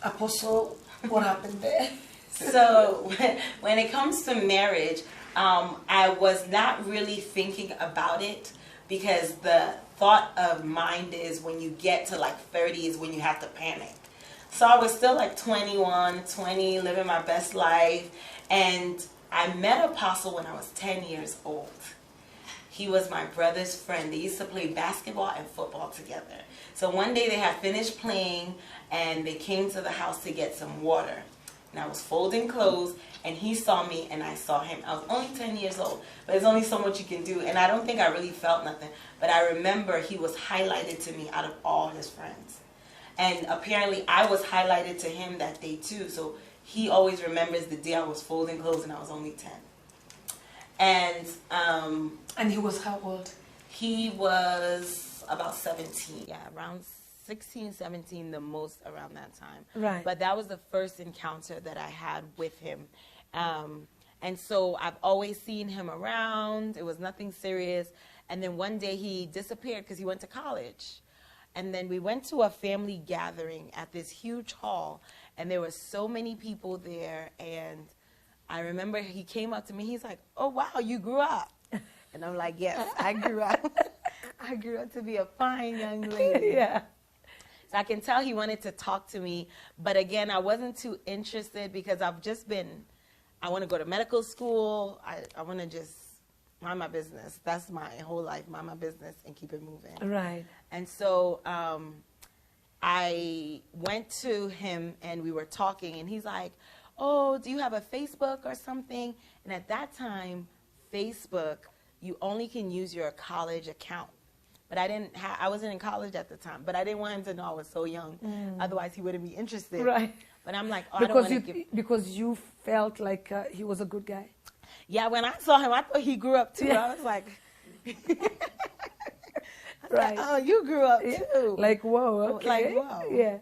Apostle, what happened there? So when it comes to marriage, I was not really thinking about it because the thought of mind is when you get to like 30 is when you have to panic. So I was still like 21, 20, living my best life. And I met Apostle when I was 10 years old. He was my brother's friend. They used to play basketball and football together. So one day they had finished playing and they came to the house to get some water. And I was folding clothes and he saw me and I saw him. I was only 10 years old, but there's only so much you can do. And I don't think I really felt nothing. But I remember he was highlighted to me out of all his friends. And apparently I was highlighted to him that day too. So he always remembers the day I was folding clothes and I was only 10. And he was how old? He was about 17. Yeah, around 16, 17, the most around that time. Right. But that was the first encounter that I had with him. And so I've always seen him around. It was nothing serious. And then one day he disappeared because he went to college. And then we went to a family gathering at this huge hall. And there were so many people there. And I remember he came up to me. He's like, "Oh, wow, you grew up." And I'm like, "Yes, I grew up. I grew up to be a fine young lady." Yeah. So I can tell he wanted to talk to me. But again, I wasn't too interested because I want to go to medical school. I want to just mind my business. That's my whole life, mind my business and keep it moving. Right. And so I went to him and we were talking and he's like, "Oh, do you have a Facebook or something?" And at that time, Facebook, you only can use your college account. But I wasn't in college at the time, but I didn't want him to know I was so young. Otherwise, he wouldn't be interested. Right. But I'm like, I don't want to give... Because you felt like he was a good guy? Yeah, when I saw him, I thought he grew up too. Yeah. I was like... Right. Like, "Oh, you grew up too." Like, whoa, okay. Like, whoa. Yeah.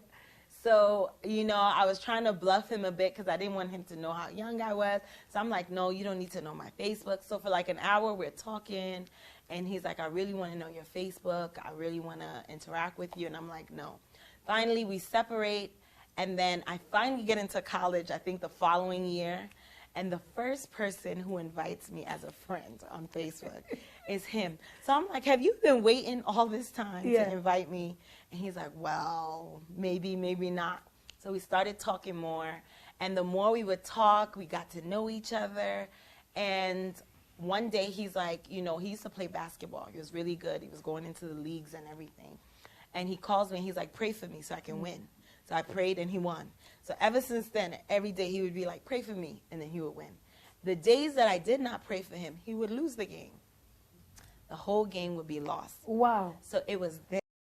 So, I was trying to bluff him a bit because I didn't want him to know how young I was. So I'm like, "No, you don't need to know my Facebook." So for like an hour, we're talking. And he's like, "I really want to know your Facebook. I really want to interact with you." And I'm like, "No." Finally, we separate. And then I finally get into college, I think the following year. And the first person who invites me as a friend on Facebook is him. So I'm like, "Have you been waiting all this time to invite me?" And he's like, "Well, maybe, maybe not." So we started talking more. And the more we would talk, we got to know each other. And one day he's like, he used to play basketball. He was really good. He was going into the leagues and everything. And he calls me and he's like, "Pray for me so I can win." So I prayed and he won. So ever since then, every day he would be like, "Pray for me," and then he would win. The days that I did not pray for him, he would lose the game. The whole game would be lost. Wow. So it was then